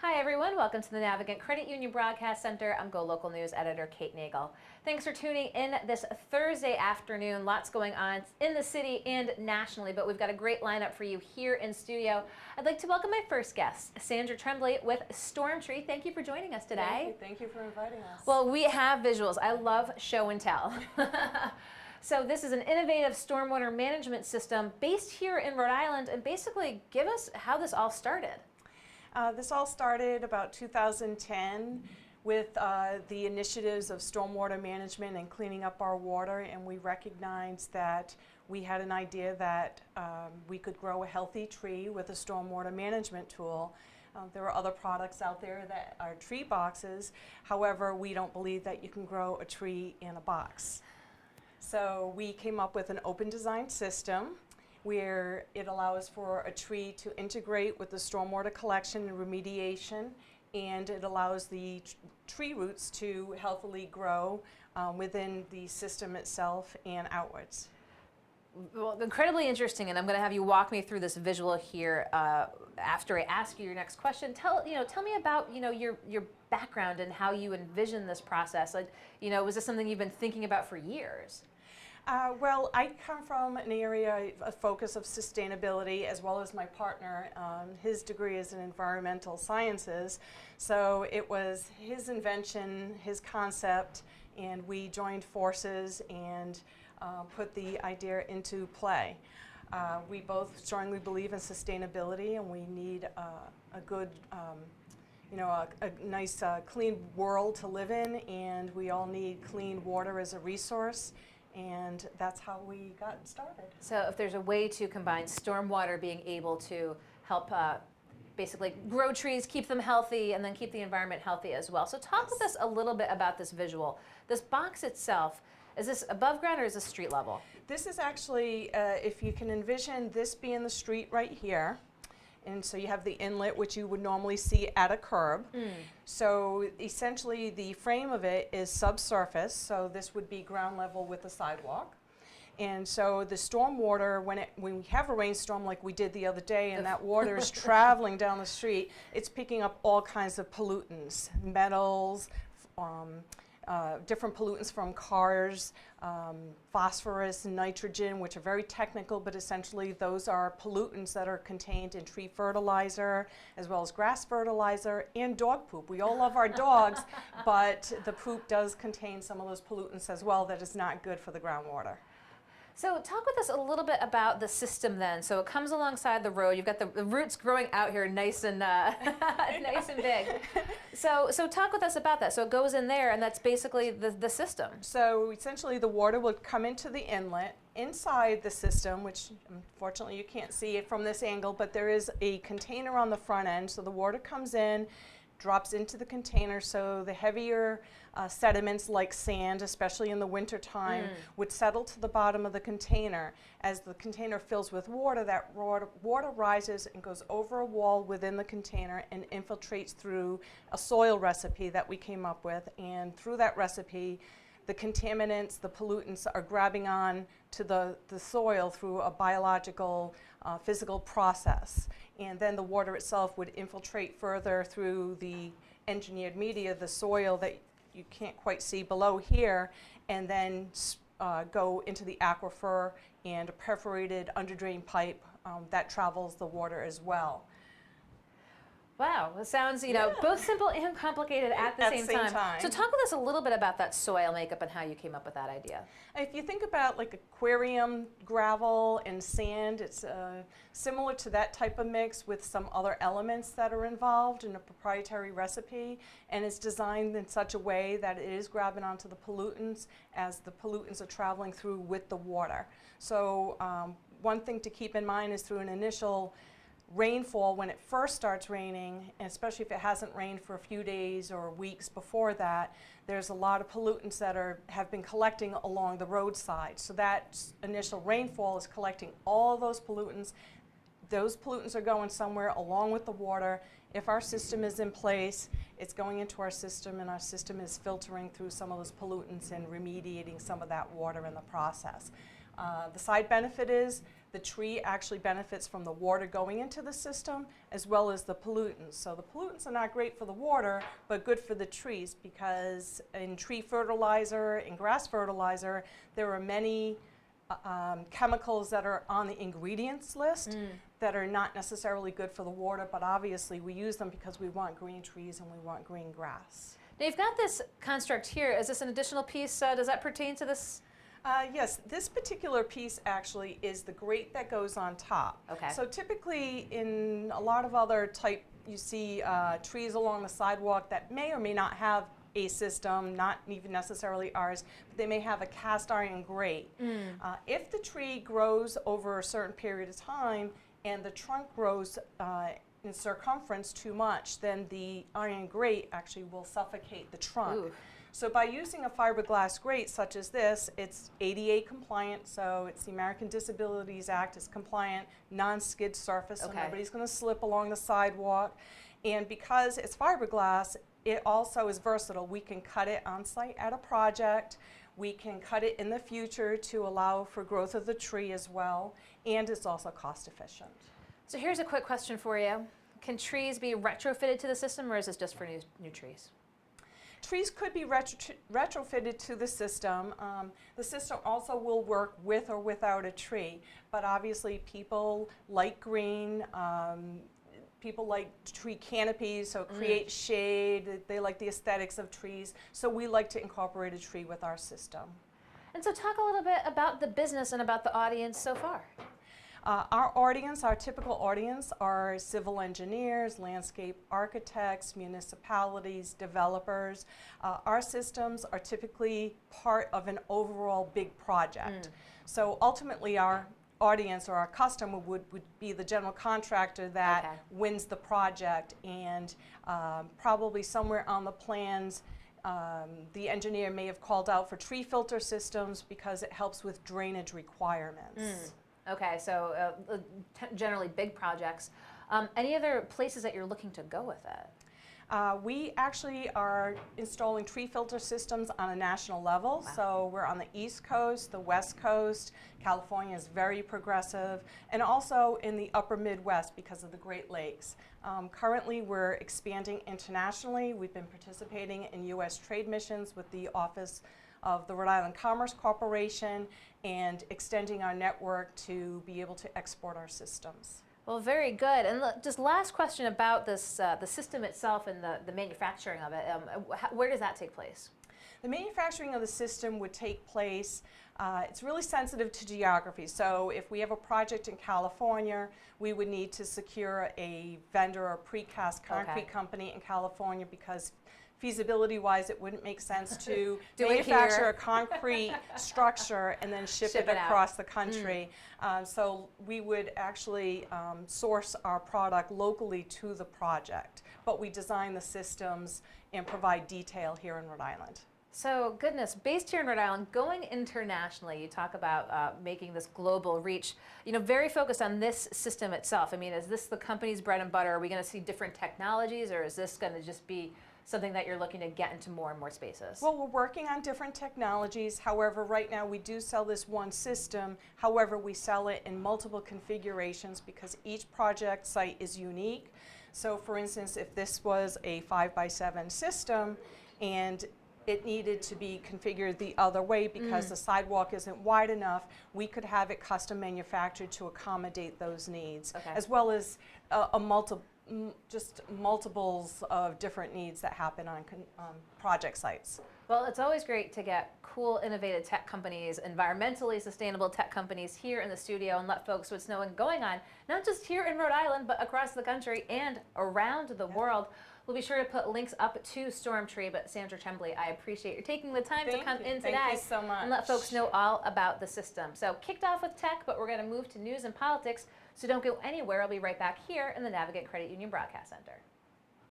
Hi everyone, welcome to the Navigant Credit Union Broadcast Center. I'm GoLocal News Editor Kate Nagel. Thanks for tuning in this Thursday afternoon. Lots going on in the city and nationally, but we've got a great lineup for you here in studio. I'd like to welcome my first guest, Sandra Tremblay with Stormtree. Thank you for joining us today. Thank you for inviting us. Well, we have visuals. I love show and tell. So this is an innovative stormwater management system based here in Rhode Island, and basically give us how this all started. This all started about 2010 with the initiatives of stormwater management and cleaning up our water, and we recognized that we had an idea that we could grow a healthy tree with a stormwater management tool. There are other products out there that are tree boxes. However, we don't believe that you can grow a tree in a box. So we came up with an open design system where it allows for a tree to integrate with the stormwater collection and remediation, and it allows the tree roots to healthily grow within the system itself and outwards. Well, incredibly interesting, and I'm going to have you walk me through this visual here after I ask you your next question. Tell me about your background and how you envision this process. Like, was this something you've been thinking about for years? Well, I come from an area, a focus of sustainability, as well as my partner. His degree is in environmental sciences, so it was his invention, his concept, and we joined forces and put the idea into play. We both strongly believe in sustainability, and we need a good a nice clean world to live in, and we all need clean water as a resource. And that's how we got started. So if there's a way to combine stormwater being able to help basically grow trees, keep them healthy, and then keep the environment healthy as well. So talk with us a little bit about this visual. This box itself, is this above ground or is this street level? This is actually, if you can envision this being the street right here. And so you have the inlet, which you would normally see at a curb. So essentially the frame of it is subsurface, so this would be ground level with the sidewalk. And so the storm water, when we have a rainstorm like we did the other day and that water is traveling down the street, it's picking up all kinds of pollutants, metals, different pollutants from cars, phosphorus, nitrogen, which are very technical, but essentially those are pollutants that are contained in tree fertilizer, as well as grass fertilizer, and dog poop. We all love our dogs, but the poop does contain some of those pollutants as well that is not good for the groundwater. So talk with us a little bit about the system then. So it comes alongside the road. You've got the roots growing out here nice and nice and big. So talk with us about that. So it goes in there, and that's basically the system. So essentially the water will come into the inlet. Inside the system, which unfortunately you can't see it from this angle, but there is a container on the front end. So the water comes in, drops into the container, so the heavier sediments like sand, especially in the winter time, would settle to the bottom of the container. As the container fills with water, that water rises and goes over a wall within the container and infiltrates through a soil recipe that we came up with, and through that recipe the contaminants, the pollutants are grabbing on to the soil through a biological, physical process. And then the water itself would infiltrate further through the engineered media, the soil that you can't quite see below here, and then go into the aquifer and a perforated underdrain pipe that travels the water as well. Wow, it sounds, both simple and complicated at the same time. So talk with us a little bit about that soil makeup and how you came up with that idea. If you think about like aquarium gravel and sand, it's similar to that type of mix with some other elements that are involved in a proprietary recipe, and it's designed in such a way that it is grabbing onto the pollutants as the pollutants are traveling through with the water. So one thing to keep in mind is through an initial rainfall, when it first starts raining, and especially if it hasn't rained for a few days or weeks before that, there's a lot of pollutants that have been collecting along the roadside. So that initial rainfall is collecting all those pollutants. Those pollutants are going somewhere along with the water. If our system is in place, it's going into our system, and our system is filtering through some of those pollutants and remediating some of that water in the process. The side benefit is The tree actually benefits from the water going into the system as well as the pollutants. So the pollutants are not great for the water, but good for the trees, because in tree fertilizer and grass fertilizer, there are many chemicals that are on the ingredients list that are not necessarily good for the water, but obviously we use them because we want green trees and we want green grass. Now you've got this construct here. Is this an additional piece? Does that pertain to this? Yes, this particular piece actually is the grate that goes on top. Okay. So typically in a lot of other type, you see trees along the sidewalk that may or may not have a system, not even necessarily ours, but they may have a cast iron grate. If the tree grows over a certain period of time and the trunk grows in circumference too much, then the iron grate actually will suffocate the trunk. Ooh. So by using a fiberglass grate such as this, it's ADA compliant, so it's the American Disabilities Act, it's compliant, non-skid surface, so Okay. nobody's going to slip along the sidewalk. And because it's fiberglass, it also is versatile. We can cut it on site at a project. We can cut it in the future to allow for growth of the tree as well, and it's also cost efficient. So here's a quick question for you. Can trees be retrofitted to the system, or is this just for new trees? Trees could be retrofitted to the system. The system also will work with or without a tree, but obviously people like green, people like tree canopies, so it creates shade. They like the aesthetics of trees, so we like to incorporate a tree with our system. And so talk a little bit about the business and about the audience so far. Our audience, our typical audience, are civil engineers, landscape architects, municipalities, developers. Our systems are typically part of an overall big project. So ultimately our audience or our customer would be the general contractor that wins the project, and probably somewhere on the plans the engineer may have called out for tree filter systems because it helps with drainage requirements. Okay, so generally big projects. Any other places that you're looking to go with it? We actually are installing tree filter systems on a national level. Wow. So we're on the East Coast, the West Coast. California is very progressive, and also in the upper Midwest because of the Great Lakes. Currently we're expanding internationally. We've been participating in U.S. trade missions with the Office of the Rhode Island Commerce Corporation and extending our network to be able to export our systems. Well, very good. And look, just last question about this, the system itself and the manufacturing of it. Where does that take place? The manufacturing of the system would take place, it's really sensitive to geography. So if we have a project in California, we would need to secure a vendor or precast concrete company in California, because feasibility-wise, it wouldn't make sense to manufacture a concrete structure and then ship it across the country. So we would actually source our product locally to the project, but we design the systems and provide detail here in Rhode Island. So, goodness, based here in Rhode Island, going internationally, you talk about making this global reach, you know, very focused on this system itself. I mean, is this the company's bread and butter? Are we going to see different technologies, or is this going to just be something that you're looking to get into more and more spaces? Well, we're working on different technologies. However, right now we do sell this one system. However, we sell it in multiple configurations because each project site is unique. So for instance, if this was a 5x7 system and it needed to be configured the other way because the sidewalk isn't wide enough, we could have it custom manufactured to accommodate those needs, as well as just multiples of different needs that happen on project sites. Well, it's always great to get cool, innovative tech companies, environmentally sustainable tech companies here in the studio and let folks know what's going on, not just here in Rhode Island, but across the country and around the world. We'll be sure to put links up to Stormtree, but Sandra Tremblay, I appreciate you taking the time to come in today. Thank you so much. And let folks know all about the system. So kicked off with tech, but we're going to move to news and politics, so don't go anywhere. I'll be right back here in the Navigant Credit Union Broadcast Center.